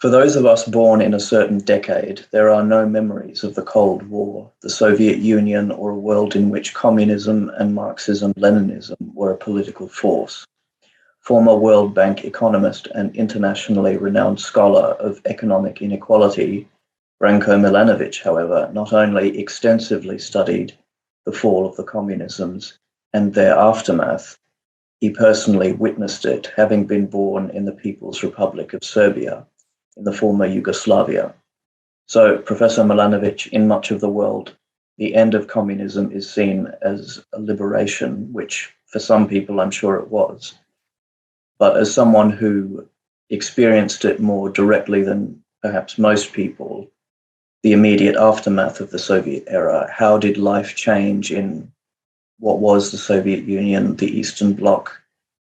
For those of us born in a certain decade, there are no memories of the Cold War, the Soviet Union, or a world in which communism and Marxism-Leninism were a political force. Former World Bank economist and internationally renowned scholar of economic inequality, Branko Milanovic, however, not only extensively studied the fall of the communisms and their aftermath, he personally witnessed it, having been born in the People's Republic of Serbia, in the former Yugoslavia. So, Professor Milanovic, in much of the world, the end of communism is seen as a liberation, which for some people I'm sure it was. But as someone who experienced it more directly than perhaps most people, the immediate aftermath of the Soviet era, how did life change in what was the Soviet Union, the Eastern Bloc,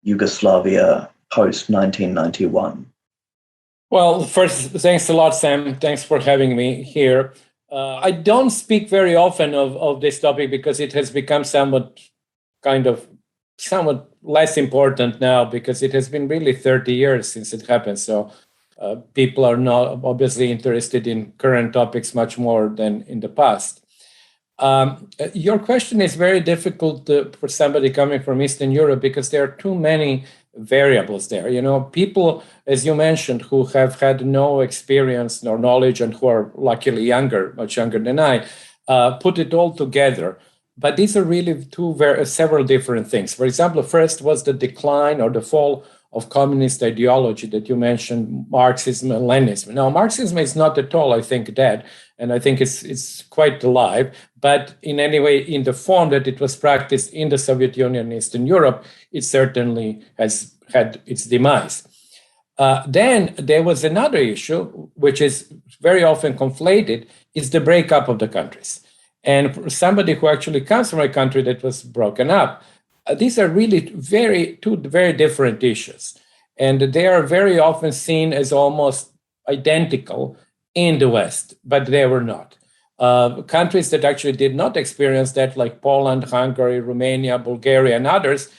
Yugoslavia, post-1991? Well, first, thanks a lot, Sam. Thanks for having me here. I don't speak very often of this topic because it has become somewhat less important now, because it has been really 30 years since it happened. So people are not obviously interested in current topics much more than in the past. Your question is very difficult for somebody coming from Eastern Europe because there are too many variables there. You know, people, as you mentioned, who have had no experience nor knowledge and who are luckily younger, much younger than I, put it all together. But these are really several different things. For example, first was the decline or the fall of communist ideology that you mentioned, Marxism and Leninism. Now, Marxism is not at all, I think, dead, and I think it's quite alive. But in any way, in the form that it was practiced in the Soviet Union and Eastern Europe, it certainly has had its demise. Then there was another issue, which is very often conflated, is the breakup of the countries. And for somebody who actually comes from a country that was broken up, these are really two very different issues. And they are very often seen as almost identical in the West, but they were not. Countries that actually did not experience that, like Poland, Hungary, Romania, Bulgaria, and others,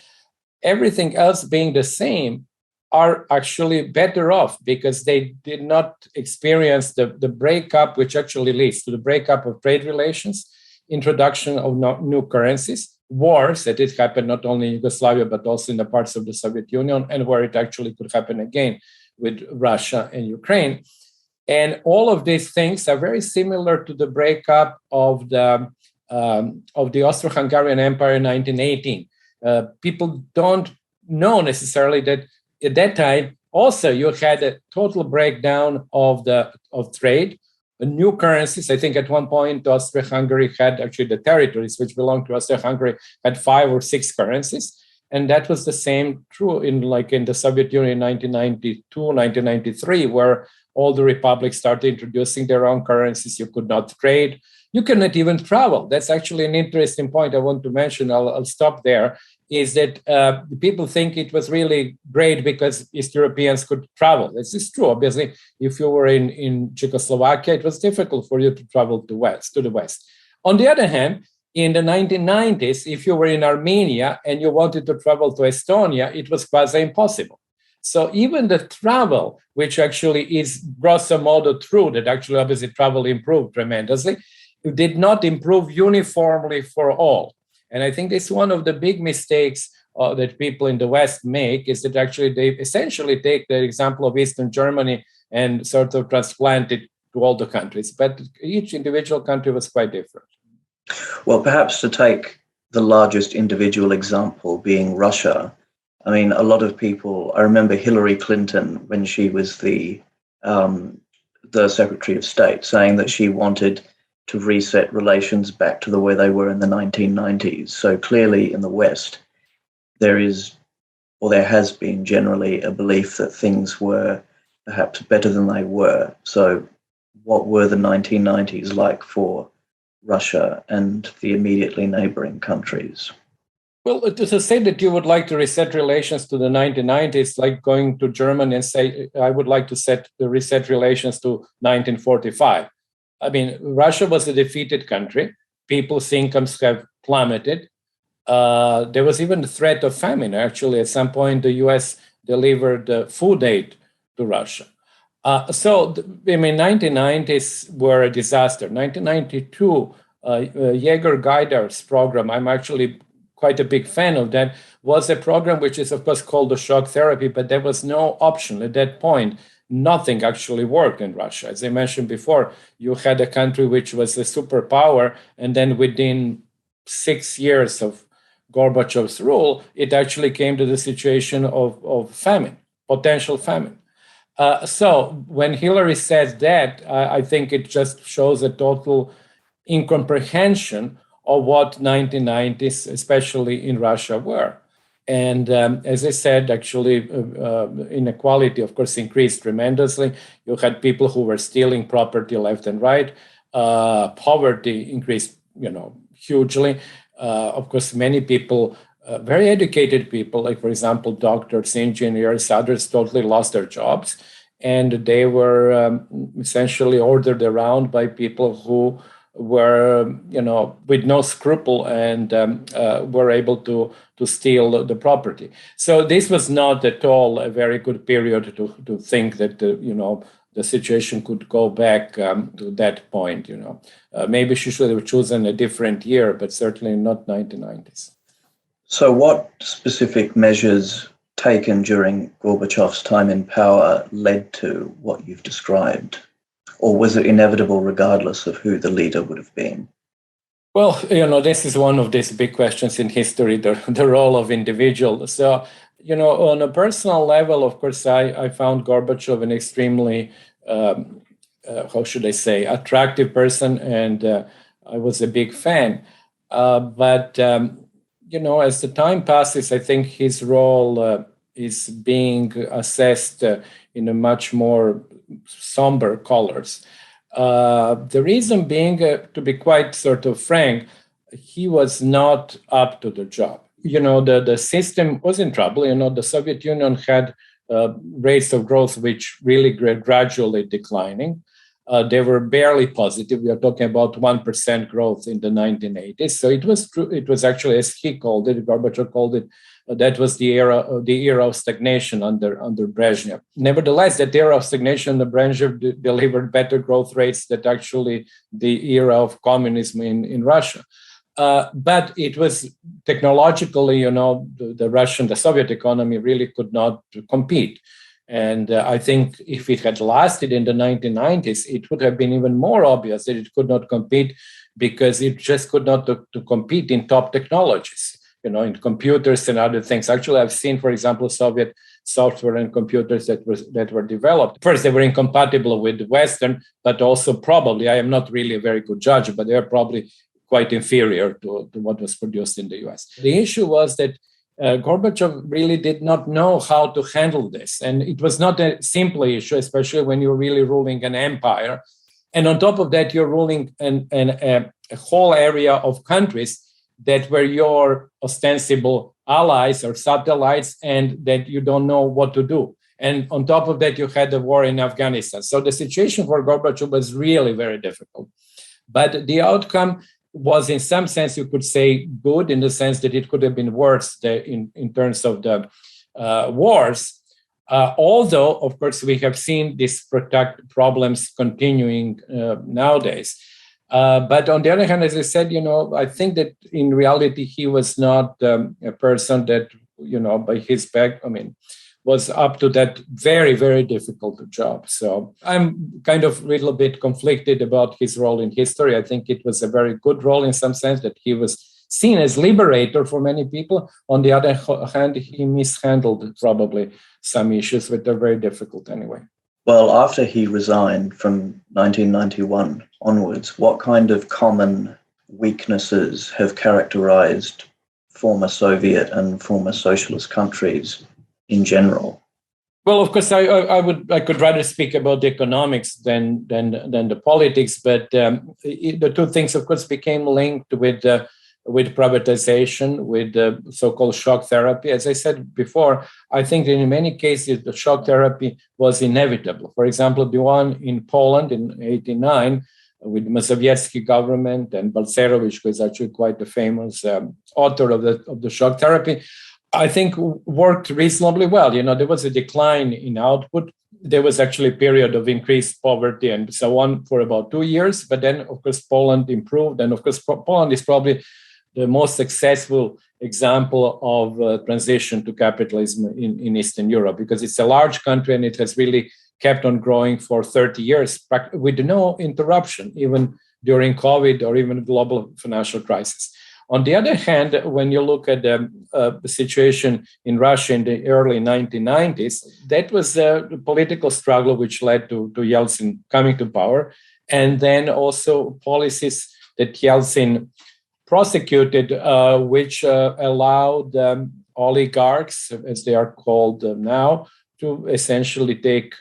everything else being the same, are actually better off because they did not experience the breakup, which actually leads to the breakup of trade relations, introduction of new currencies, wars that it happened not only in Yugoslavia, but also in the parts of the Soviet Union, and where it actually could happen again with Russia and Ukraine. And all of these things are very similar to the breakup of the Austro-Hungarian Empire in 1918. People don't know necessarily that at that time, also you had a total breakdown of trade, new currencies. I think at one point, Austria-Hungary had actually the territories which belonged to Austria-Hungary had 5 or 6 currencies. And that was the same true in the Soviet Union in 1992, 1993, where all the republics started introducing their own currencies. You could not trade. You cannot even travel. That's actually an interesting point I want to mention. I'll stop there. Is that people think it was really great because East Europeans could travel. This is true. Obviously, if you were in Czechoslovakia, it was difficult for you to travel to the West. On the other hand, in the 1990s, if you were in Armenia and you wanted to travel to Estonia, it was quasi impossible. So even the travel, which actually is grosso modo true, that actually obviously travel improved tremendously, it did not improve uniformly for all. And I think it's one of the big mistakes that people in the West make, is that actually they essentially take the example of Eastern Germany and sort of transplant it to all the countries. But each individual country was quite different. Well, perhaps to take the largest individual example being Russia, I mean, a lot of people, I remember Hillary Clinton when she was the Secretary of State, saying that she wanted to reset relations back to the way they were in the 1990s. So clearly in the West, there has been generally a belief that things were perhaps better than they were. So what were the 1990s like for Russia and the immediately neighboring countries? Well, to say that you would like to reset relations to the 1990s, like going to Germany and say, I would like to reset relations to 1945. I mean, Russia was a defeated country. People's incomes have plummeted. There was even the threat of famine. Actually, at some point, the US delivered food aid to Russia. 1990s were a disaster. 1992, Jaeger Guider's program, I'm actually quite a big fan of that, was a program which is, of course, called the shock therapy, but there was no option at that point. Nothing actually worked in Russia. As I mentioned before, you had a country which was a superpower, and then within 6 years of Gorbachev's rule, it actually came to the situation of famine, potential famine. So when Hillary says that, I think it just shows a total incomprehension of what 1990s, especially in Russia, were. And as I said, actually, inequality, of course, increased tremendously. You had people who were stealing property left and right. Poverty increased, hugely. Of course, many people, very educated people, like, for example, doctors, engineers, others, totally lost their jobs. And they were essentially ordered around by people who were, with no scruple and were able to steal the property. So this was not at all a very good period to think that, the situation could go back to that point, Maybe she should have chosen a different year, but certainly not 1990s. So what specific measures taken during Gorbachev's time in power led to what you've described? Or was it inevitable regardless of who the leader would have been? Well, this is one of these big questions in history, the role of individuals. So, on a personal level, of course, I found Gorbachev an extremely, how should I say, attractive person, and I was a big fan. But as the time passes, I think his role is being assessed in a much more somber colors. The reason being, to be quite sort of frank, he was not up to the job. The system was in trouble. The Soviet Union had rates of growth which really gradually declining. They were barely positive. We are talking about 1% growth in the 1980s. So it was true. It was actually, as he called it, Gorbachev called it, that was the era of stagnation under Brezhnev. Nevertheless, that era of stagnation under Brezhnev delivered better growth rates than actually the era of communism in Russia. But it was technologically, the Soviet economy really could not compete. And I think if it had lasted in the 1990s, it would have been even more obvious that it could not compete because it just could not to compete in top technologies, in computers and other things. Actually, I've seen, for example, Soviet software and computers that were developed. First, they were incompatible with Western, but also probably, I am not really a very good judge, but they are probably quite inferior to what was produced in the US. The issue was that Gorbachev really did not know how to handle this. And it was not a simple issue, especially when you're really ruling an empire. And on top of that, you're ruling a whole area of countries that were your ostensible allies or satellites, and that you don't know what to do. And on top of that, you had the war in Afghanistan. So the situation for Gorbachev was really very difficult. But the outcome was, in some sense, you could say, good, in the sense that it could have been worse in terms of the wars. Although, of course, we have seen these problems continuing nowadays. But on the other hand, as I said, I think that in reality, he was not a person that, by his back, was up to that very, very difficult job. So I'm kind of a little bit conflicted about his role in history. I think it was a very good role in some sense, that he was seen as liberator for many people. On the other hand, he mishandled probably some issues that are very difficult anyway. Well, after he resigned from 1991 onwards, what kind of common weaknesses have characterized former Soviet and former socialist countries in general? Well, of course, I could rather speak about the economics than the politics, but the two things, of course, became linked with privatization, with the so-called shock therapy. As I said before, I think that in many cases the shock therapy was inevitable. For example, the one in Poland in 1989 with the Mazowiecki government, and Balcerowicz, who is actually quite the famous author of the shock therapy, I think worked reasonably well. There was a decline in output. there was actually a period of increased poverty and so on for about 2 years. But then, of course, Poland improved. And of course, Poland is probably the most successful example of transition to capitalism in Eastern Europe, because it's a large country and it has really kept on growing for 30 years with no interruption, even during COVID or even global financial crisis. On the other hand, when you look at the situation in Russia in the early 1990s, that was a political struggle which led to Yeltsin coming to power, and then also policies that Yeltsin prosecuted, which allowed oligarchs, as they are called now, to essentially take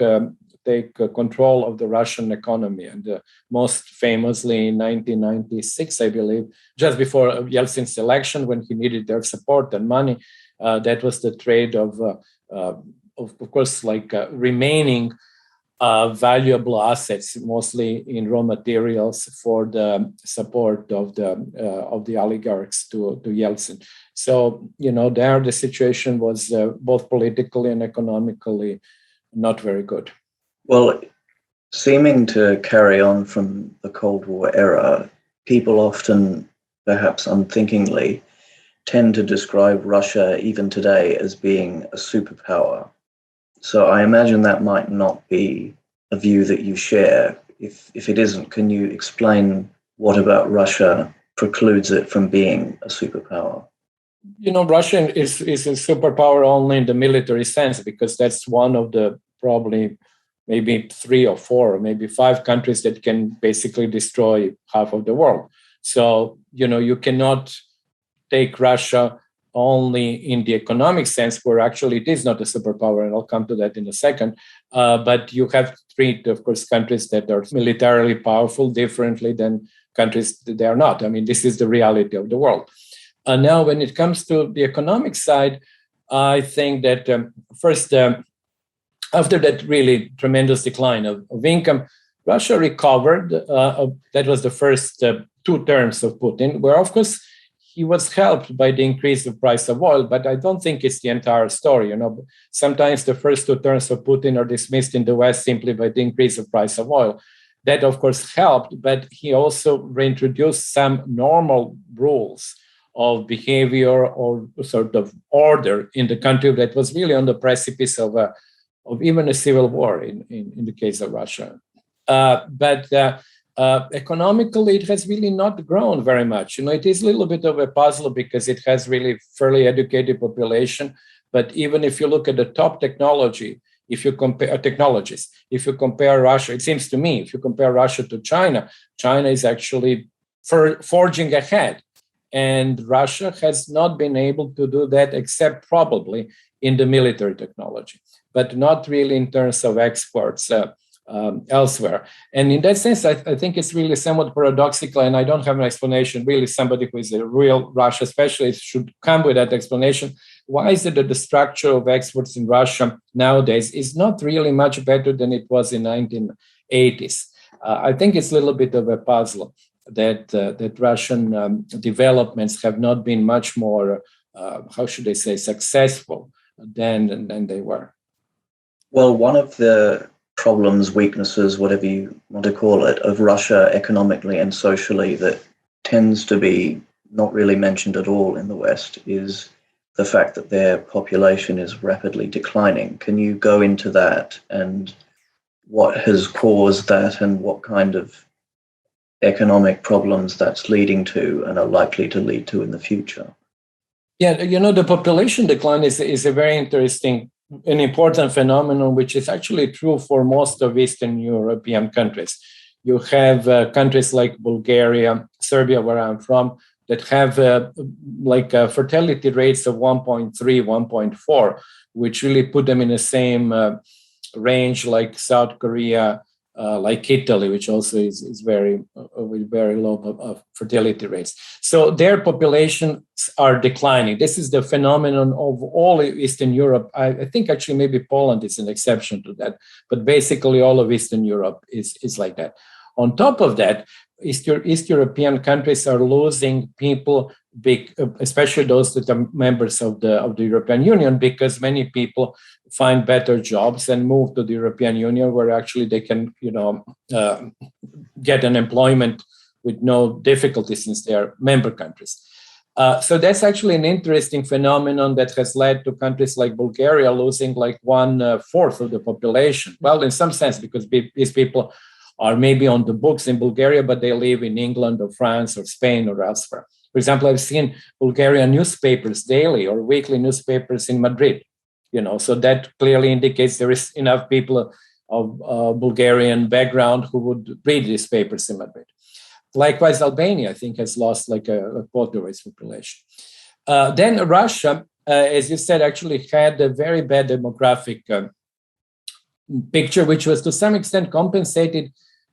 control of the Russian economy. And most famously in 1996, I believe, just before Yeltsin's election, when he needed their support and money, that was the trade of course, remaining valuable assets, mostly in raw materials, for the support of the oligarchs to Yeltsin. So, there the situation was both politically and economically not very good. Well, seeming to carry on from the Cold War era, people often, perhaps unthinkingly, tend to describe Russia even today as being a superpower. So I imagine that might not be a view that you share. If it isn't, can you explain what about Russia precludes it from being a superpower? Russia is a superpower only in the military sense, because that's one of the probably maybe 3 or 4 or maybe 5 countries that can basically destroy half of the world. So, you cannot take Russia only in the economic sense, where actually it is not a superpower, and I'll come to that in a second. But you have to treat, of course, countries that are militarily powerful differently than countries that they are not. I mean, this is the reality of the world. Now, when it comes to the economic side, I think that first, after that really tremendous decline of income, Russia recovered. That was the first 2 terms of Putin, where, of course, he was helped by the increase of price of oil, but I don't think it's the entire story. Sometimes the first 2 terms of Putin are dismissed in the West simply by the increase of price of oil. That, of course, helped, but he also reintroduced some normal rules of behavior or sort of order in the country that was really on the precipice of even a civil war in the case of Russia. But economically, it has really not grown very much. It is a little bit of a puzzle because it has really fairly educated population. But even if you look at the top technology, if you compare technologies, if you compare Russia, it seems to me, if you compare Russia to China, China is actually forging ahead. And Russia has not been able to do that, except probably in the military technology, but not really in terms of exports elsewhere. And in that sense, I think it's really somewhat paradoxical, and I don't have an explanation. Really, somebody who is a real Russia specialist should come with that explanation. Why is it that the structure of exports in Russia nowadays is not really much better than it was in 1980s? I think it's a little bit of a puzzle that Russian developments have not been much more, how should I say, successful than they were. Well, one of the problems, weaknesses, whatever you want to call it, of Russia economically and socially that tends to be not really mentioned at all in the West is the fact that their population is rapidly declining. Can you go into that and what has caused that and what kind of economic problems that's leading to and are likely to lead to in the future? Yeah, the population decline is a very interesting an important phenomenon, which is actually true for most of Eastern European countries. You have countries like Bulgaria, Serbia, where I'm from, that have fertility rates of 1.3, 1.4, which really put them in the same range like South Korea, like Italy, which also is very with very low fertility rates. So their populations are declining. This is the phenomenon of all Eastern Europe. I think actually maybe Poland is an exception to that, but basically all of Eastern Europe is like that. On top of that, East European countries are losing people especially those that are members of the European Union, because many people find better jobs and move to the European Union, where actually they can, get an employment with no difficulty since they are member countries. So that's actually an interesting phenomenon that has led to countries like Bulgaria losing like 1/4 of the population. Well, in some sense, because these people are maybe on the books in Bulgaria, but they live in England or France or Spain or elsewhere. For example, I've seen Bulgarian newspapers daily or weekly newspapers in Madrid. So that clearly indicates there is enough people of Bulgarian background who would read these papers in Madrid. Likewise, Albania, I think, has lost like a quarter of its population. Then Russia, as you said, actually had a very bad demographic picture, which was to some extent compensated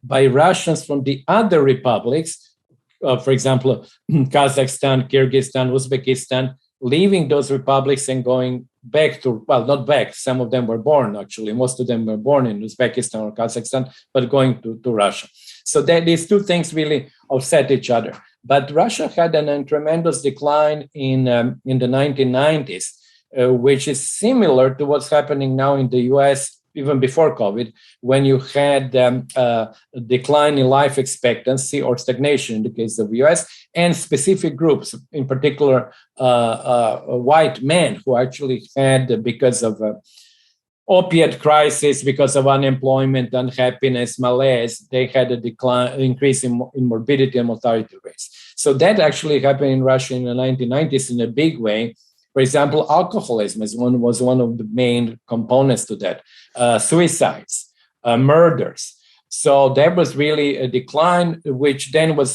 by Russians from the other republics, for example, Kazakhstan, Kyrgyzstan, Uzbekistan, leaving those republics and going back to, well, not back, some of them were born, actually, most of them were born in Uzbekistan or Kazakhstan, but going to Russia. So these two things really offset each other. But Russia had a tremendous decline in the 1990s, which is similar to what's happening now in the US, even before COVID, when you had a decline in life expectancy or stagnation in the case of the US, and specific groups, in particular white men who actually had, because of opiate crisis, because of unemployment, unhappiness, malaise, they had a increase in morbidity and mortality rates. So that actually happened in Russia in the 1990s in a big way. For example, alcoholism was one of the main components to that. Suicides, murders. So there was really a decline, which then was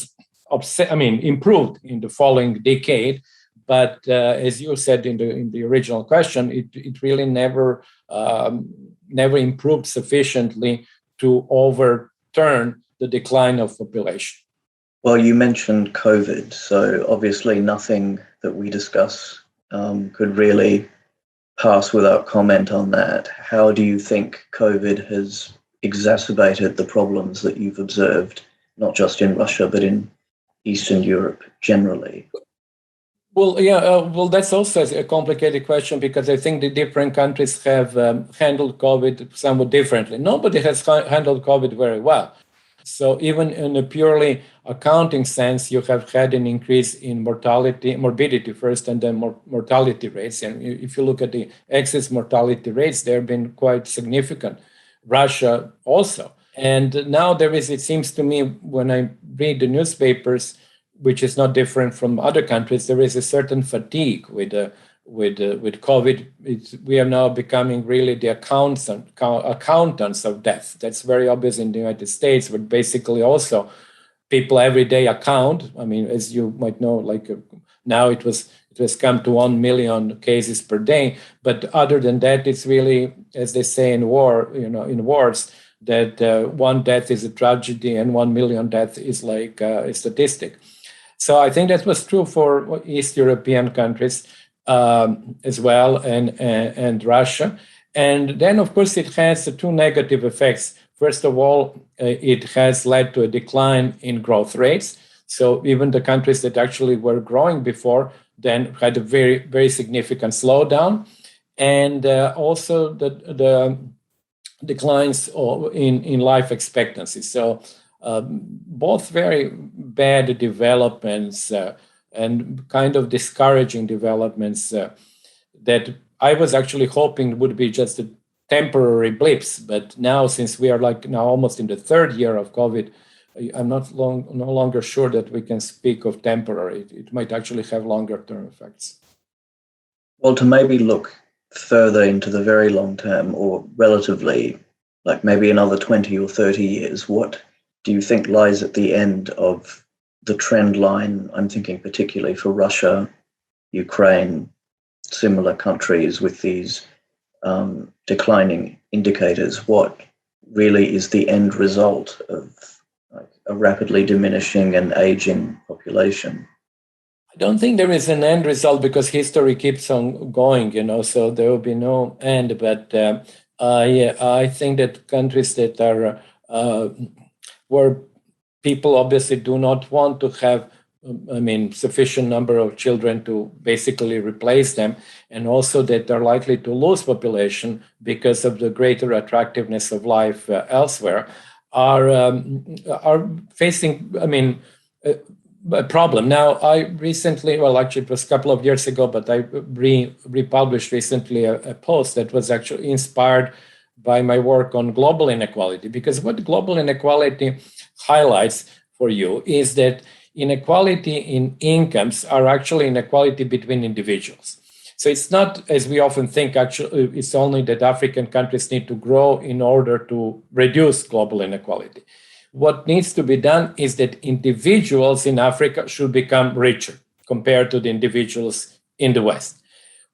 improved in the following decade. But as you said in the original question, it really never improved sufficiently to overturn the decline of population. Well, you mentioned COVID, so obviously nothing that we discuss could really pass without comment on that. How do you think COVID has exacerbated the problems that you've observed, not just in Russia, but in Eastern Europe generally? Well, yeah, that's also a complicated question, because I think the different countries have handled COVID somewhat differently. Nobody has handled COVID very well. So even in a purely accounting sense, you have had an increase in morbidity first, and then mortality rates. And if you look at the excess mortality rates, they have been quite significant. Russia also. And now it seems to me, when I read the newspapers, which is not different from other countries, there is a certain fatigue with COVID. We are now becoming really the accountants of death. That's very obvious in the United States, but basically also people every day account. I mean, as you might know, now it has come to 1 million cases per day. But other than that, it's really, as they say in war, in wars, that one death is a tragedy and 1 million death is like a statistic. So I think that was true for East European countries as well, and Russia. And then, of course, it has two negative effects. First of all, it has led to a decline in growth rates. So even the countries that actually were growing before then had a very, very significant slowdown. And also the declines in life expectancy. So both very bad developments and kind of discouraging developments that I was actually hoping would be just a temporary blips. But now, since we are almost in the third year of COVID, I'm no longer sure that we can speak of temporary. It might actually have longer term effects. Well, to maybe look further into the very long term, or relatively, like maybe another 20 or 30 years, what do you think lies at the end of the trend line? I'm thinking particularly for Russia, Ukraine, similar countries with these declining indicators. What really is the end result of a rapidly diminishing and aging population? I don't think there is an end result, because history keeps on going, so there will be no end. But I think that countries that are where people obviously do not want to have sufficient number of children to basically replace them, and also that they're likely to lose population because of the greater attractiveness of life elsewhere, are facing, a problem. Now, I recently, well, actually, it was a couple of years ago, but I republished recently a post that was actually inspired by my work on global inequality, because what global inequality highlights for you is that inequality in incomes are actually inequality between individuals. So it's not, as we often think, actually, it's only that African countries need to grow in order to reduce global inequality. What needs to be done is that individuals in Africa should become richer compared to the individuals in the West.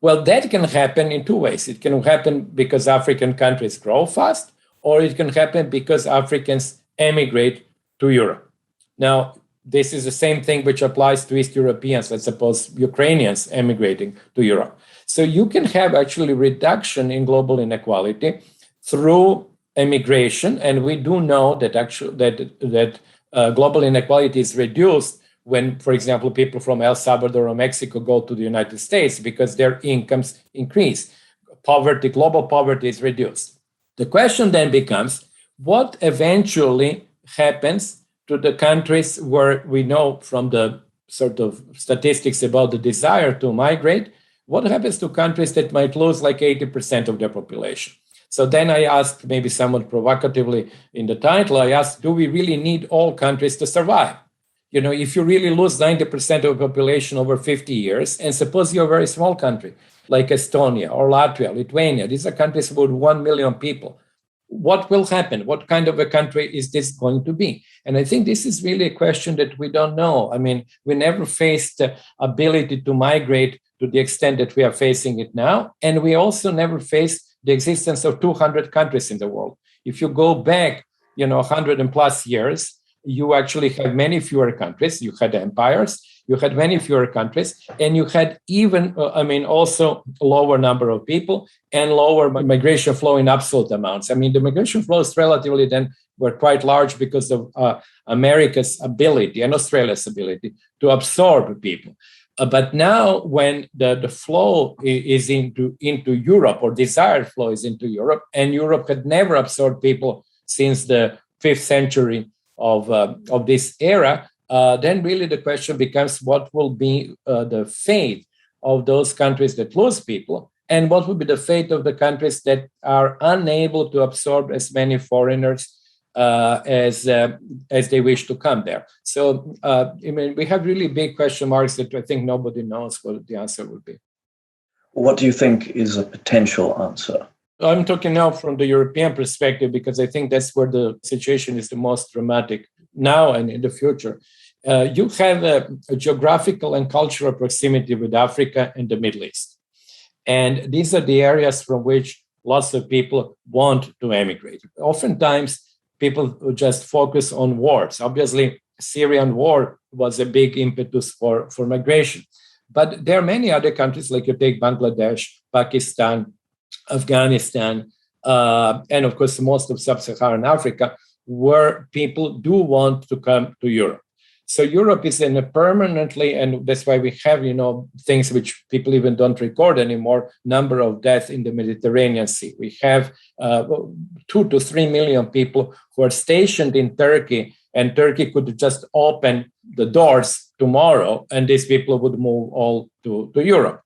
Well, that can happen in two ways. It can happen because African countries grow fast, or it can happen because Africans emigrate to Europe. Now, this is the same thing which applies to East Europeans, let's suppose Ukrainians emigrating to Europe. So you can have actually reduction in global inequality through immigration, and we do know that global inequality is reduced when, for example, people from El Salvador or Mexico go to the United States because their incomes increase. Global poverty is reduced. The question then becomes, what eventually happens to the countries where we know from the sort of statistics about the desire to migrate? What happens to countries that might lose like 80% of their population? So then I asked, maybe somewhat provocatively in the title, I asked, do we really need all countries to survive? If you really lose 90% of the population over 50 years, and suppose you're a very small country, like Estonia or Latvia, Lithuania, these are countries with 1 million people. What will happen? What kind of a country is this going to be? And I think this is really a question that we don't know. We never faced the ability to migrate to the extent that we are facing it now. And we also never faced the existence of 200 countries in the world. If you go back, 100 and plus years, you actually had many fewer countries. You had empires, you had many fewer countries, and you had even, also a lower number of people and lower migration flow in absolute amounts. The migration flows relatively then were quite large because of America's ability and Australia's ability to absorb people. But now when the flow is into Europe, or desired flow is into Europe, and Europe had never absorbed people since the 5th century of this era, then really the question becomes, what will be the fate of those countries that lose people, and what will be the fate of the countries that are unable to absorb as many foreigners as they wish to come there. So, we have really big question marks that I think nobody knows what the answer will be. What do you think is a potential answer? I'm talking now from the European perspective, because I think that's where the situation is the most dramatic now and in the future. You have a geographical and cultural proximity with Africa and the Middle East. And these are the areas from which lots of people want to emigrate. Oftentimes, people just focus on wars. Obviously, Syrian war was a big impetus for migration. But there are many other countries, like you take Bangladesh, Pakistan, Afghanistan, and of course, most of sub-Saharan Africa, where people do want to come to Europe. So Europe is in a permanently, and that's why we have, things which people even don't record anymore, number of deaths in the Mediterranean Sea. We have 2 to 3 million people who are stationed in Turkey, and Turkey could just open the doors tomorrow, and these people would move all to Europe.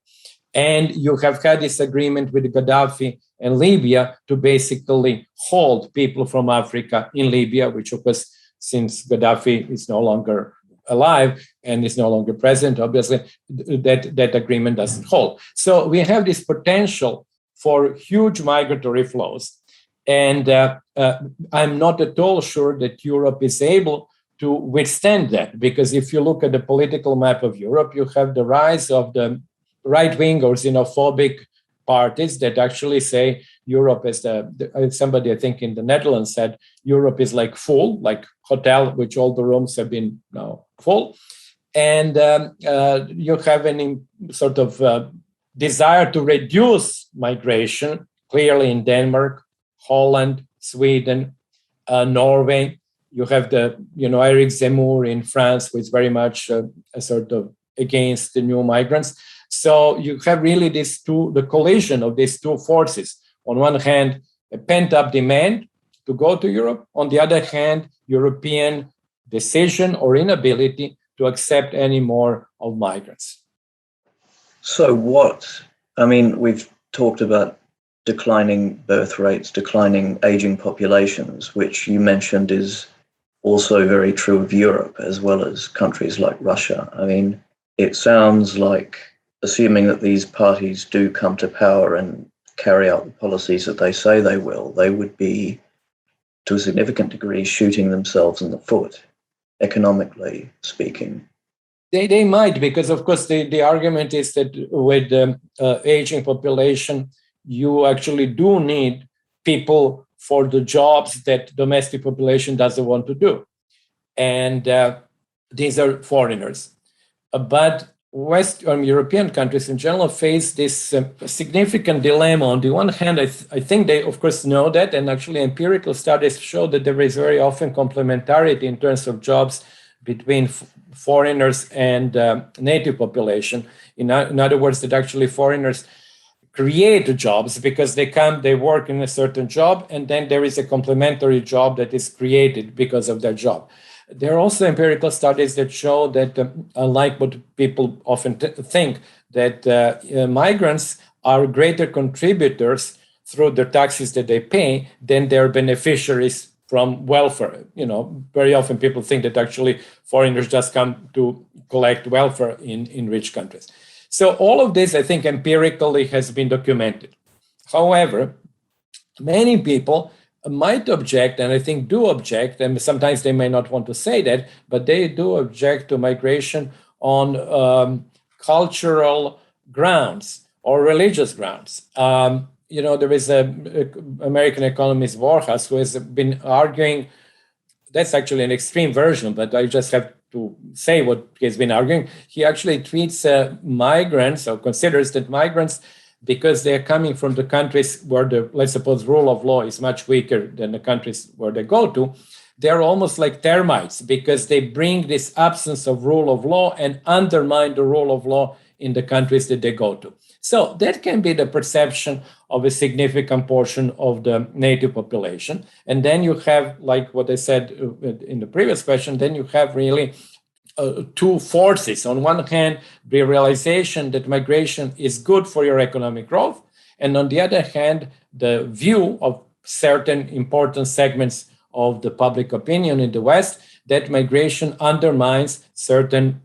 And you have had this agreement with Gaddafi and Libya to basically hold people from Africa in Libya, which of course, since Gaddafi is no longer alive and is no longer present, obviously, that agreement doesn't hold. So we have this potential for huge migratory flows. And I'm not at all sure that Europe is able to withstand that, because if you look at the political map of Europe, you have the rise of the right-wing or xenophobic parties that actually say Europe is somebody I think in the Netherlands said Europe is like full, like hotel, which all the rooms have been now full. And you have any sort of desire to reduce migration, clearly in Denmark, Holland, Sweden, Norway, You have Eric Zemmour in France, who is very much a sort of against the new migrants. So you have really the collision of these two forces. On one hand, a pent-up demand to go to Europe. On the other hand, European decision or inability to accept any more of migrants. So we've talked about declining birth rates, declining aging populations, which you mentioned is also very true of Europe as well as countries like Russia. I mean, it sounds like, assuming that these parties do come to power and carry out the policies that they say they will, they would be, to a significant degree, shooting themselves in the foot, economically speaking. They might, because of course the argument is that with the aging population, you actually do need people for the jobs that domestic population doesn't want to do. And these are foreigners. But European countries in general face this significant dilemma. On the one hand, I think they, of course, know that, and actually empirical studies show that there is very often complementarity in terms of jobs between foreigners and native population. In other words, that actually foreigners create jobs because they work in a certain job, and then there is a complementary job that is created because of their job. There are also empirical studies that show that, unlike what people often think, that migrants are greater contributors through the taxes that they pay than their beneficiaries from welfare. Very often people think that actually foreigners just come to collect welfare in rich countries. So all of this, I think, empirically has been documented. However, many people might object, and I think do object, and sometimes they may not want to say that, but they do object to migration on cultural grounds or religious grounds. There is an American economist, Borjas, who has been arguing, that's actually an extreme version, but I just have to say what he's been arguing. He actually treats migrants, or considers that migrants, because they're coming from the countries where let's suppose, rule of law is much weaker than the countries where they go to, they're almost like termites because they bring this absence of rule of law and undermine the rule of law in the countries that they go to. So that can be the perception of a significant portion of the native population. And then you have, like what I said in the previous question, then you have really two forces. On one hand, the realization that migration is good for your economic growth. And on the other hand, the view of certain important segments of the public opinion in the West that migration undermines certain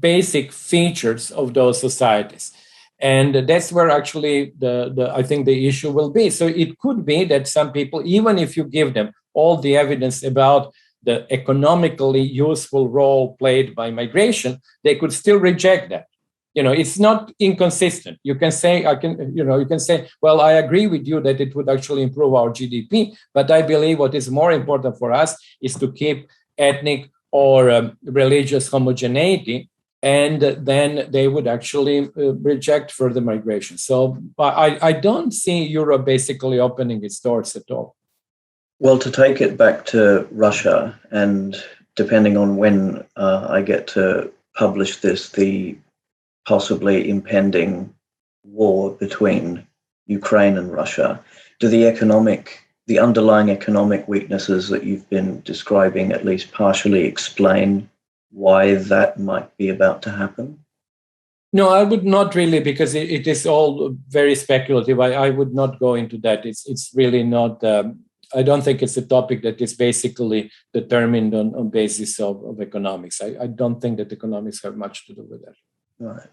basic features of those societies. And that's where actually I think the issue will be. So it could be that some people, even if you give them all the evidence about the economically useful role played by migration, they could still reject that. It's not inconsistent. You can say, well, I agree with you that it would actually improve our GDP, but I believe what is more important for us is to keep ethnic or religious homogeneity, and then they would actually reject further migration. So I don't see Europe basically opening its doors at all. Well, to take it back to Russia, and depending on when I get to publish this, the possibly impending war between Ukraine and Russia, do the underlying economic weaknesses that you've been describing at least partially explain why that might be about to happen? No, I would not really, because it is all very speculative. I would not go into that. It's really not. I don't think it's a topic that is basically determined on basis of economics. I don't think that economics have much to do with that. Right.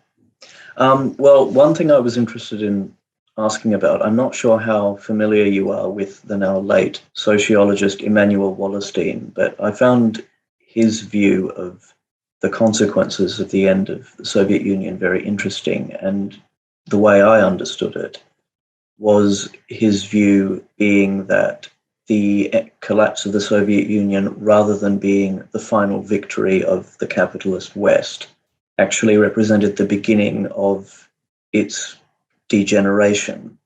Well, one thing I was interested in asking about, I'm not sure how familiar you are with the now late sociologist Immanuel Wallerstein, but I found his view of the consequences of the end of the Soviet Union very interesting. And the way I understood it was his view being that the collapse of the Soviet Union, rather than being the final victory of the capitalist West, actually represented the beginning of its degeneration.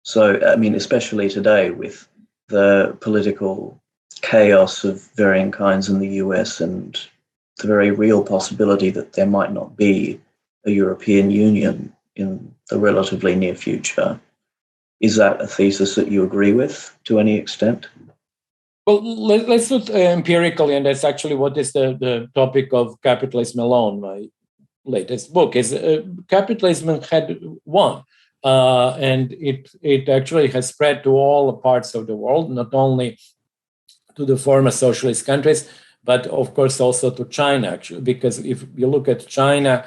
So, I mean, especially today with the political chaos of varying kinds in the US and the very real possibility that there might not be a European Union in the relatively near future. Is that a thesis that you agree with to any extent? Well, let's look empirically, and that's actually what is the topic of Capitalism Alone, my latest book, is capitalism had won. And it actually has spread to all parts of the world, not only to the former socialist countries, but of course also to China, actually, because if you look at China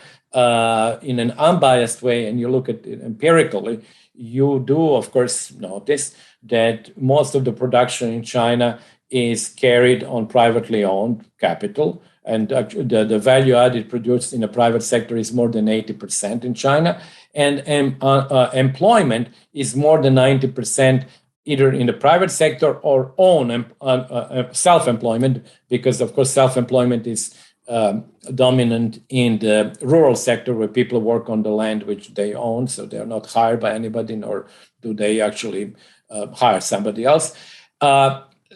in an unbiased way and you look at it empirically, you do, of course, notice that most of the production in China is carried on privately owned capital. And the value added produced in the private sector is more than 80% in China. And employment is more than 90% either in the private sector or own self-employment, because, of course, self-employment is dominant in the rural sector where people work on the land which they own. So they're not hired by anybody, nor do they actually hire somebody else.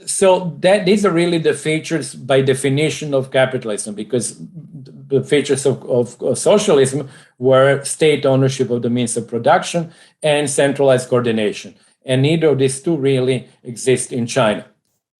So these are really the features by definition of capitalism, because the features of socialism were state ownership of the means of production and centralized coordination. And neither of these two really exist in China.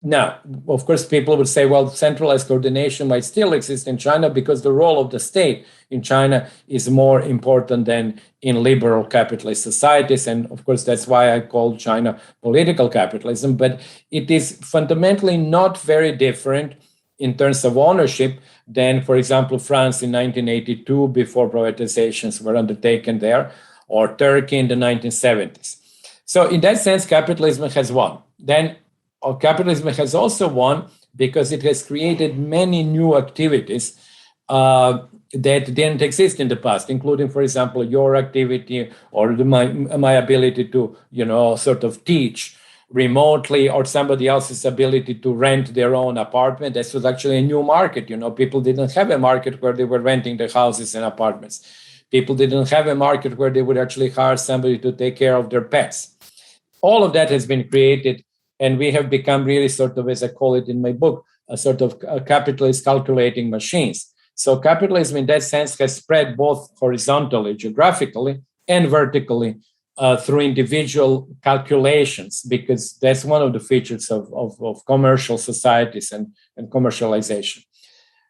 Now, of course, people would say, well, centralized coordination might still exist in China because the role of the state in China is more important than in liberal capitalist societies. And of course, that's why I call China political capitalism. But it is fundamentally not very different in terms of ownership than, for example, France in 1982, before privatizations were undertaken there, or Turkey in the 1970s. So in that sense, capitalism has won. Then capitalism has also won because it has created many new activities that didn't exist in the past, including, for example, your activity or my ability to, sort of teach remotely, or somebody else's ability to rent their own apartment. This was actually a new market. People didn't have a market where they were renting their houses and apartments. People didn't have a market where they would actually hire somebody to take care of their pets. All of that has been created, and we have become really sort of, as I call it in my book, a sort of capitalist calculating machines. So capitalism in that sense has spread both horizontally, geographically, and vertically through individual calculations, because that's one of the features of commercial societies and commercialization.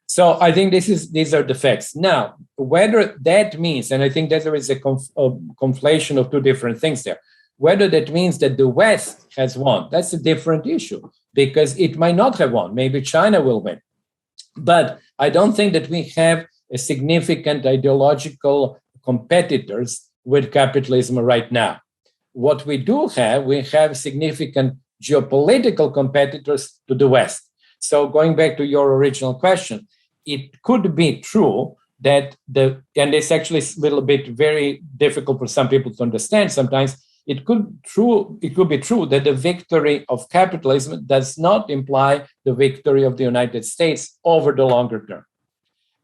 So I think these are the facts. Now, whether that means, and I think that there is a conflation of two different things there, whether that means that the West has won, that's a different issue, because it might not have won. Maybe China will win. But I don't think that we have a significant ideological competitors with capitalism right now. What we have, we have significant geopolitical competitors to the West. So going back to your original question, it could be true that and it's actually a little bit very difficult for some people to understand sometimes, it could be true that the victory of capitalism does not imply the victory of the United States over the longer term.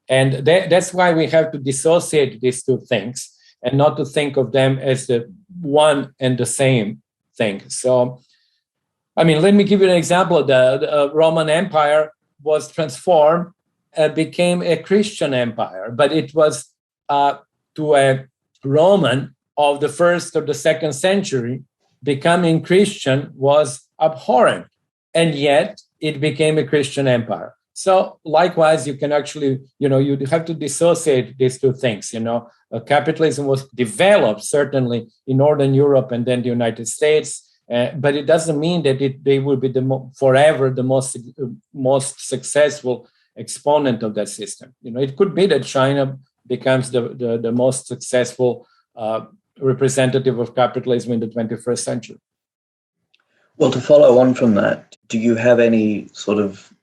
And that's why we have to dissociate these two things and not to think of them as the one and the same thing. So, let me give you an example. The Roman Empire was transformed, became a Christian empire, but it was to a Roman of the first or the second century. Becoming Christian was abhorrent, and yet it became a Christian empire. So likewise, you can actually, you have to dissociate these two things. Capitalism was developed certainly in Northern Europe and then the United States, but it doesn't mean that they will be forever the most successful exponent of that system. It could be that China becomes the most successful representative of capitalism in the 21st century. Well, to follow on from that, do you have any sort of,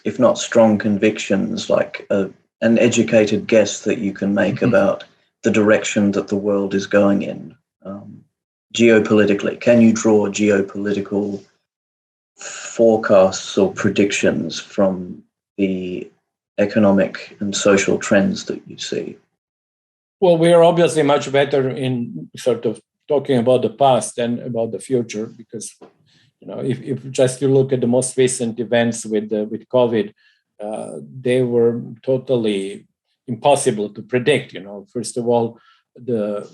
if not strong convictions, like an educated guess that you can make about the direction that the world is going in geopolitically? Can you draw geopolitical forecasts or predictions from the economic and social trends that you see? Well, we are obviously much better in sort of talking about the past than about the future, because If just you look at the most recent events with COVID, they were totally impossible to predict. First of all, the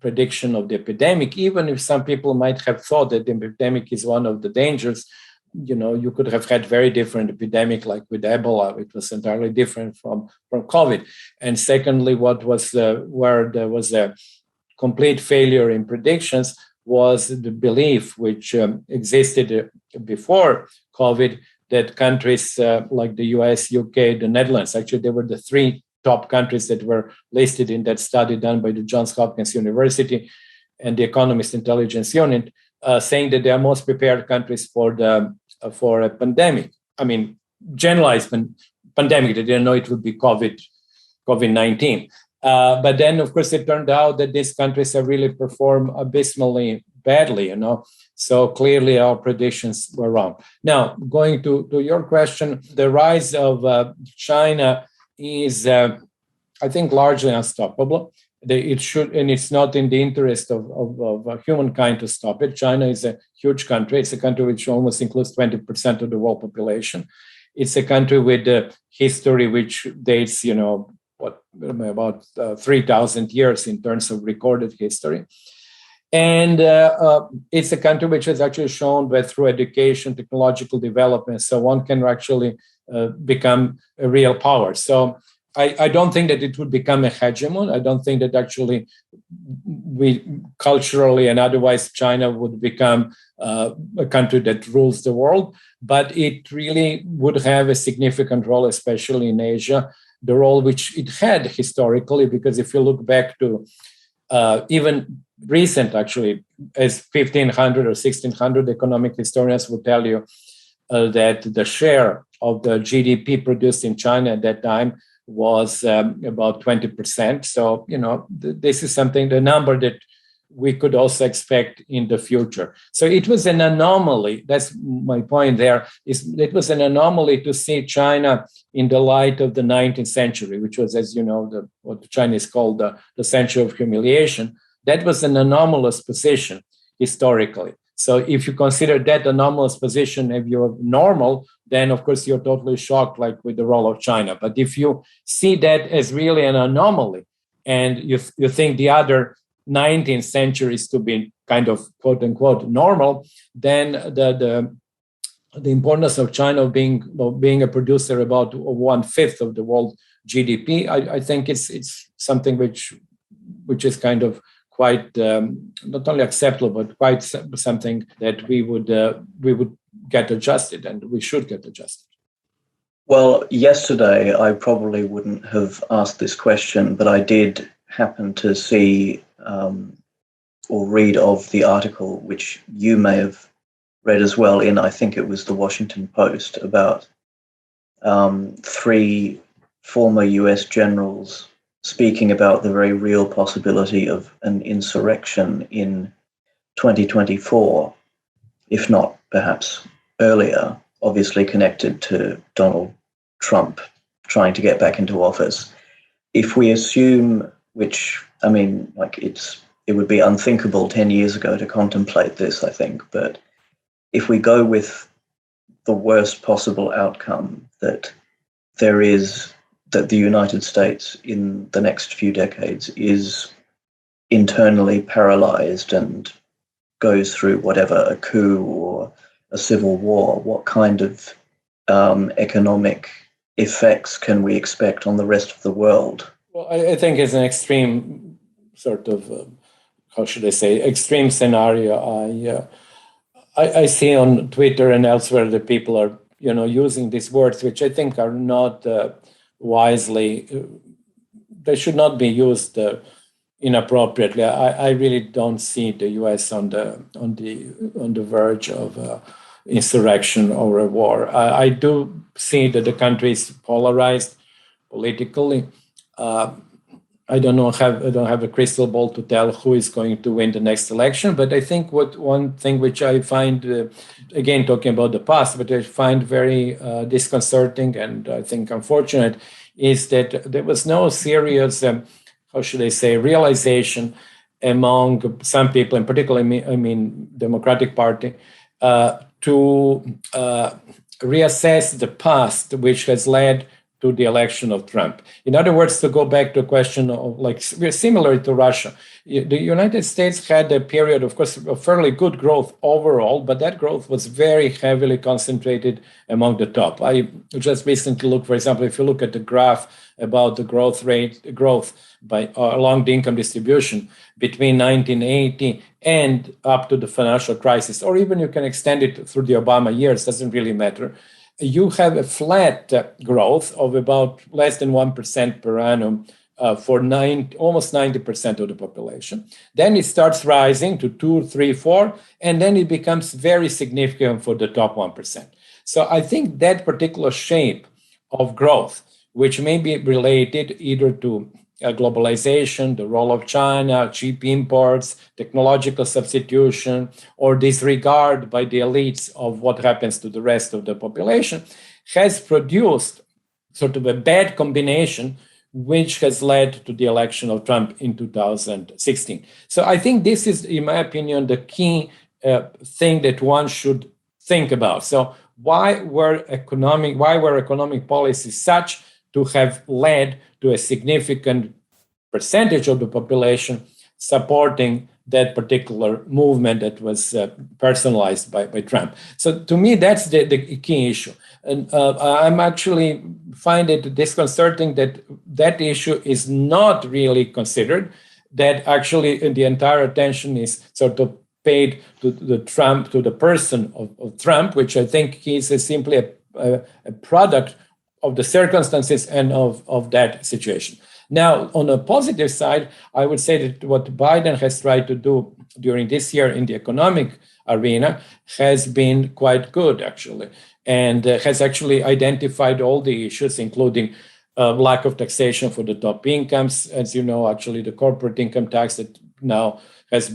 prediction of the epidemic, even if some people might have thought that the epidemic is one of the dangers, you could have had very different epidemic, like with Ebola. It was entirely different from COVID. And secondly, where there was a complete failure in predictions was the belief which existed before COVID that countries like the US, UK, the Netherlands, actually they were the three top countries that were listed in that study done by the Johns Hopkins University and the Economist Intelligence Unit, saying that they are most prepared countries for a pandemic. I mean, generalized pandemic. They didn't know it would be COVID-19. But then, of course, it turned out that these countries have really performed abysmally badly, So clearly our predictions were wrong. Now, going to your question, the rise of China is, I think, largely unstoppable. It's not in the interest of humankind to stop it. China is a huge country. It's a country which almost includes 20% of the world population. It's a country with a history which dates, about 3,000 years in terms of recorded history. And it's a country which has actually shown that through education, technological development, so one can actually become a real power. So I don't think that it would become a hegemon. I don't think that actually we culturally and otherwise China would become a country that rules the world, but it really would have a significant role, especially in Asia, the role which it had historically, because if you look back to even recent, actually, as 1500 or 1600, economic historians will tell you that the share of the GDP produced in China at that time was about 20%. So, this is something, the number that we could also expect in the future. So it was an anomaly. That's my point there. It was an anomaly to see China in the light of the 19th century, which was, as you know, what the Chinese called the century of humiliation. That was an anomalous position historically. So if you consider that anomalous position as your normal, then of course you're totally shocked, like with the role of China. But if you see that as really an anomaly, and you think the other 19th centuries to be kind of quote unquote normal, then the importance of China being a producer about 1/5 of the world GDP, I think it's something which is kind of quite not only acceptable, but quite something that we would get adjusted, and we should get adjusted. Well, yesterday I probably wouldn't have asked this question, but I did happen to see or read of the article, which you may have read as well, in, I think it was the Washington Post, about 3 former US generals speaking about the very real possibility of an insurrection in 2024, if not perhaps earlier, obviously connected to Donald Trump trying to get back into office. If we assume, which, I mean, like it would be unthinkable 10 years ago to contemplate this, I think, but if we go with the worst possible outcome, that the United States in the next few decades is internally paralyzed and goes through whatever, a coup or a civil war, what kind of economic effects can we expect on the rest of the world? Well, I think it's an extreme sort of, extreme scenario. I see on Twitter and elsewhere that people are, using these words, which I think are not wisely. They should not be used inappropriately. I really don't see the U.S. on the verge of insurrection or a war. I do see that the country is polarized politically. I don't have a crystal ball to tell who is going to win the next election, but I think one thing which I find, again talking about the past, but I find very disconcerting and I think unfortunate, is that there was no serious, realization among some people, and particularly, Democratic Party, to reassess the past, which has led to the election of Trump. In other words, to go back to a question of like similar to Russia, the United States had a period, of course, of fairly good growth overall, but that growth was very heavily concentrated among the top. I just recently looked, for example, if you look at the graph about the growth by along the income distribution between 1980 and up to the financial crisis, or even you can extend it through the Obama years, doesn't really matter. You have a flat growth of about less than 1% per annum for almost 90% of the population. Then it starts rising to 2, 3, 4, and then it becomes very significant for the top 1%. So I think that particular shape of growth, which may be related either to globalization, the role of China, cheap imports, technological substitution, or disregard by the elites of what happens to the rest of the population, has produced sort of a bad combination, which has led to the election of Trump in 2016. So I think this is, in my opinion, the key thing that one should think about. So why were economic policies such to have led to a significant percentage of the population supporting that particular movement that was personalized by Trump? So to me, that's the key issue. And I'm actually find it disconcerting that that issue is not really considered, that actually the entire attention is sort of paid to the person of Trump, which I think he's simply a product of the circumstances and of that situation. Now, on a positive side, I would say that what Biden has tried to do during this year in the economic arena has been quite good, actually, and has actually identified all the issues, including lack of taxation for the top incomes. As you know, actually, the corporate income tax that now has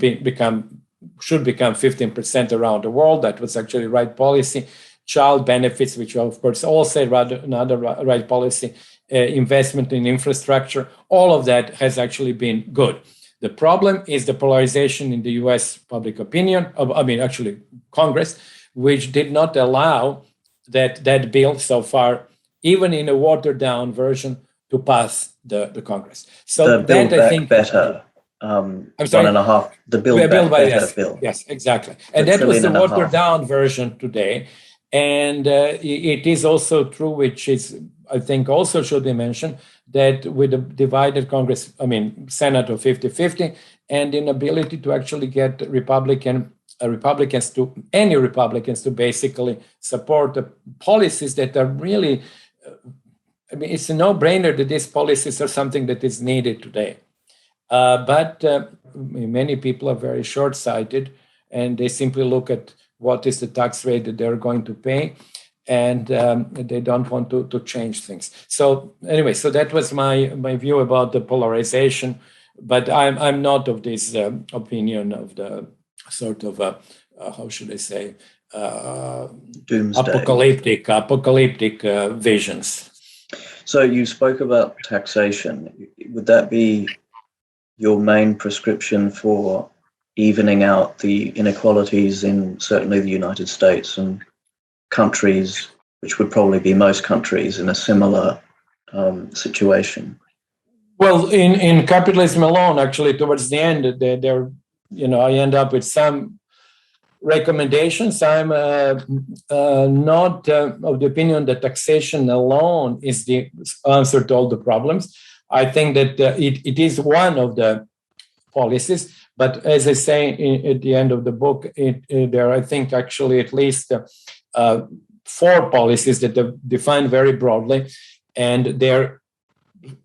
should become 15% around the world. That was actually right policy. Child benefits, which are, of course, also another right policy, investment in infrastructure, all of that has actually been good. The problem is the polarization in the US public opinion, actually Congress, which did not allow that bill so far, even in a watered down version, to pass the Congress. So the Build that Back I think Better. I'm sorry. 1.5. The Build Back Better bill. Yes, exactly. And that was the watered down version today. And it is also true, which is, I think, also should be mentioned, that with a divided Congress, Senate of 50-50, and inability to actually get Republicans to basically support the policies that are really, it's a no-brainer that these policies are something that is needed today. But many people are very short-sighted, and they simply look at what is the tax rate that they're going to pay, and they don't want to change things. So anyway, so that was my view about the polarization, but I'm not of this opinion of the sort of, how should I say, doomsday. apocalyptic visions. So you spoke about taxation. Would that be your main prescription for evening out the inequalities in certainly the United States and countries, which would probably be most countries in a similar situation? Well, in capitalism alone, actually, towards the end, I end up with some recommendations. I'm not of the opinion that taxation alone is the answer to all the problems. I think that it is one of the policies, but as I say at the end of the book, there are, I think, actually at least 4 policies that are defined very broadly, and they're,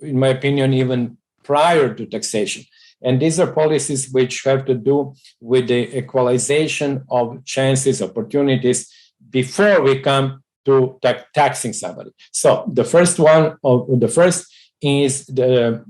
in my opinion, even prior to taxation. And these are policies which have to do with the equalization of chances, opportunities, before we come to taxing somebody. So the first is the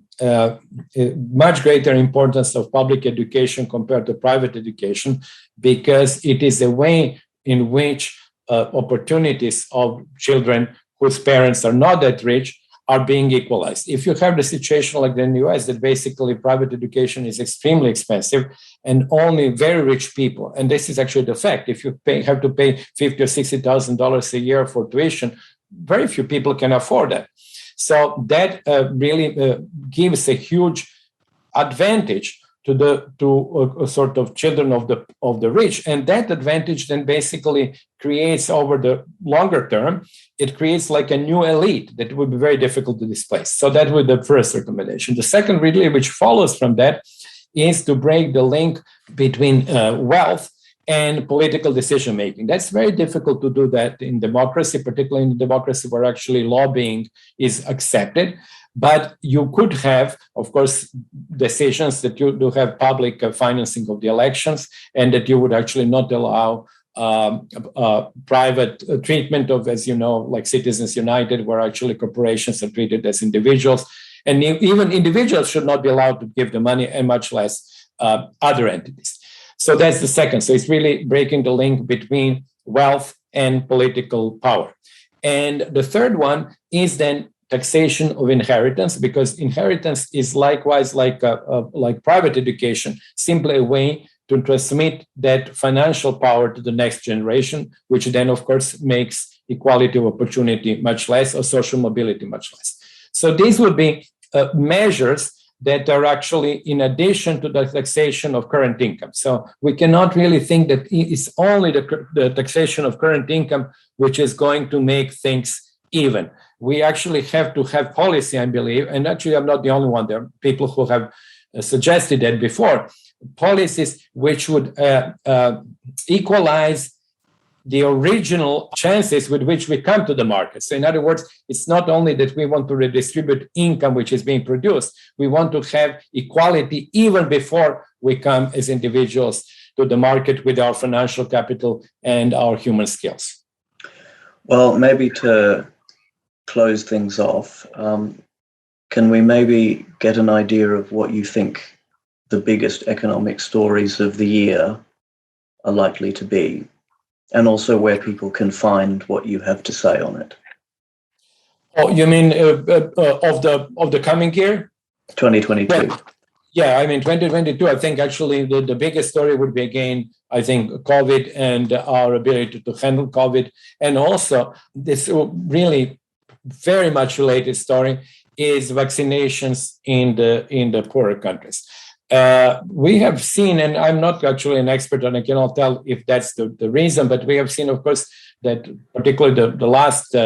much greater importance of public education compared to private education, because it is a way in which opportunities of children whose parents are not that rich are being equalized. If you have the situation like in the US, that basically private education is extremely expensive and only very rich people, and this is actually the fact, if you have to pay $50,000 or $60,000 a year for tuition, very few people can afford that. So that really gives a huge advantage to sort of children of the rich, and that advantage then basically creates over the longer term, it creates like a new elite that would be very difficult to displace. So that would be the first recommendation. The second, really, which follows from that, is to break the link between wealth and political decision making. That's very difficult to do that in democracy, particularly in democracy where actually lobbying is accepted. But you could have, of course, decisions that you do have public financing of the elections, and that you would actually not allow private treatment of, as you know, like Citizens United, where actually corporations are treated as individuals. And even individuals should not be allowed to give the money, and much less other entities. So that's the second. So it's really breaking the link between wealth and political power. And the third one is then taxation of inheritance, because inheritance is likewise like private education, simply a way to transmit that financial power to the next generation, which then, of course, makes equality of opportunity much less, or social mobility much less. So these would be measures that are actually in addition to the taxation of current income. So we cannot really think that it's only the taxation of current income which is going to make things even. We actually have to have policy, I believe, and actually I'm not the only one. There are people who have suggested that before, policies which would equalize the original chances with which we come to the market. So in other words, it's not only that we want to redistribute income which is being produced, we want to have equality even before we come as individuals to the market with our financial capital and our human skills. Well, maybe to close things off, can we maybe get an idea of what you think the biggest economic stories of the year are likely to be, and also where people can find what you have to say on it? Oh, you mean of the coming year? 2022. Yeah, I mean, 2022, I think actually the biggest story would be, again, I think COVID and our ability to handle COVID. And also this really very much related story is vaccinations in the poorer countries. We have seen, and I'm not actually an expert and I cannot tell if that's the reason, but we have seen, of course, that particularly the last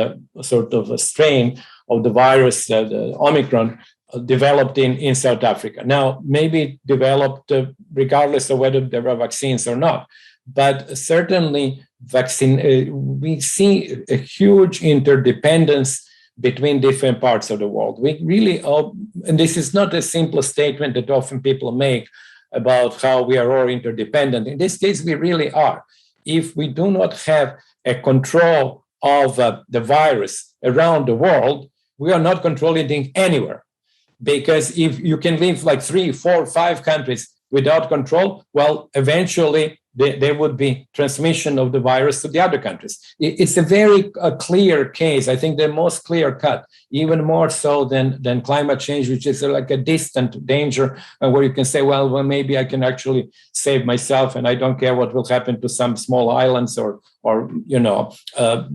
sort of a strain of the virus, the Omicron, developed in South Africa. Now, maybe developed regardless of whether there are vaccines or not, but certainly we see a huge interdependence between different parts of the world. We really, and this is not a simple statement that often people make about how we are all interdependent. In this case, we really are. If we do not have a control of the virus around the world, we are not controlling it anywhere. Because if you can live like 3, 4, 5 countries without control, well, eventually there would be transmission of the virus to the other countries. It's a very clear case. I think the most clear cut, even more so than climate change, which is like a distant danger, where you can say, well, maybe I can actually save myself, and I don't care what will happen to some small islands or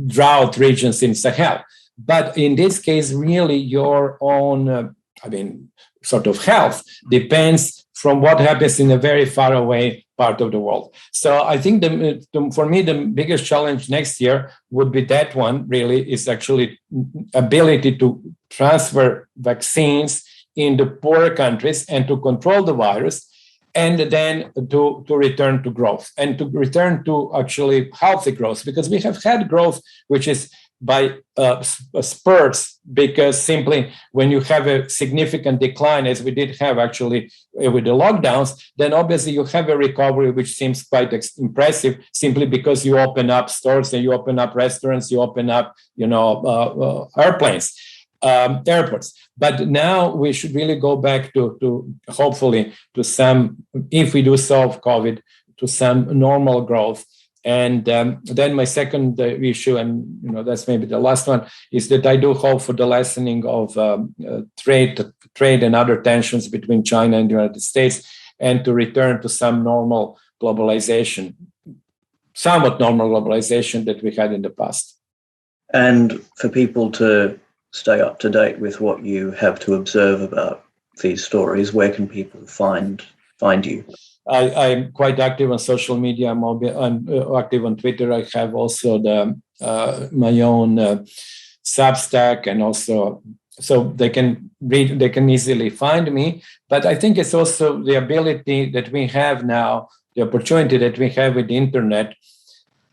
drought regions in Sahel. But in this case, really, your own sort of health depends from what happens in a very far away part of the world. So I think for me, the biggest challenge next year would be that one, really, is actually ability to transfer vaccines in the poorer countries and to control the virus, and then to return to growth and to return to actually healthy growth, because we have had growth which is by spurts, because simply when you have a significant decline, as we did have actually with the lockdowns, then obviously you have a recovery which seems quite impressive, simply because you open up stores and you open up restaurants, you open up airplanes, airports. But now we should really go back to hopefully to some, if we do solve COVID, to some normal growth. And then my second issue, and that's maybe the last one, is that I do hope for the lessening of trade and other tensions between China and the United States, and to return to some normal globalization, somewhat normal globalization that we had in the past. And for people to stay up to date with what you have to observe about these stories, where can people find you? I'm quite active on social media. I'm active on Twitter. I have also my own Substack, and also so they can read. They can easily find me. But I think it's also the ability that we have now, the opportunity that we have with the internet.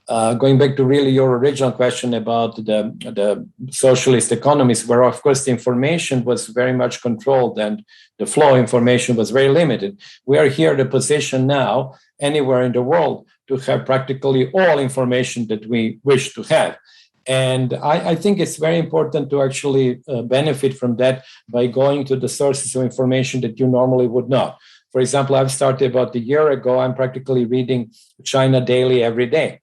Going back to really your original question about the socialist economies, where of course the information was very much controlled and the flow of information was very limited. We are here in a position now, anywhere in the world, to have practically all information that we wish to have. And I think it's very important to actually benefit from that by going to the sources of information that you normally would not. For example, I've started about a year ago. I'm practically reading China Daily every day.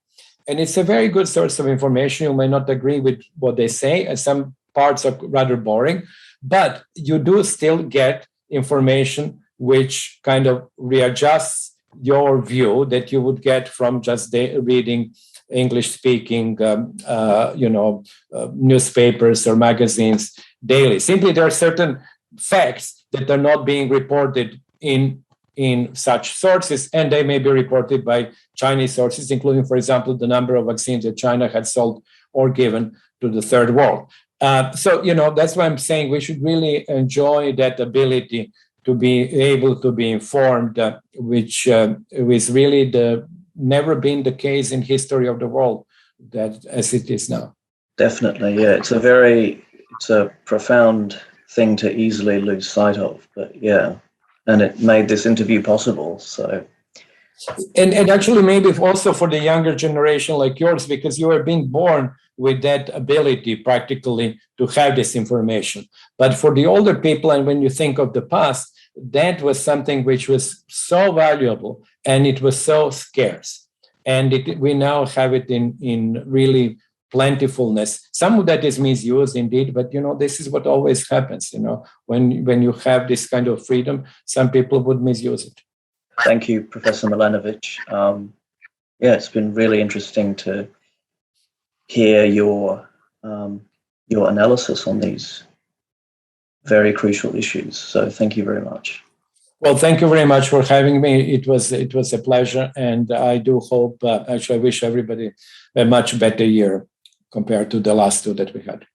And it's a very good source of information. You may not agree with what they say, and some parts are rather boring, but you do still get information which kind of readjusts your view that you would get from just reading English-speaking, newspapers or magazines daily. Simply, there are certain facts that are not being reported in such sources, and they may be reported by Chinese sources, including, for example, the number of vaccines that China had sold or given to the third world. So that's why I'm saying we should really enjoy that ability to be able to be informed, which is really never been the case in history of the world that as it is now. Definitely, yeah. It's a profound thing to easily lose sight of, but yeah. And it made this interview possible. So, and actually, maybe also for the younger generation like yours, because you are being born with that ability practically to have this information. But for the older people, and when you think of the past, that was something which was so valuable and it was so scarce. And we now have it in really plentifulness. Some of that is misused indeed, but this is what always happens. When you have this kind of freedom, some people would misuse it. Thank you, Professor Milanovic. It's been really interesting to hear your analysis on these very crucial issues. So thank you very much. Well, thank you very much for having me. It was a pleasure, and I do hope. Actually, I wish everybody a much better year compared to the last two that we had.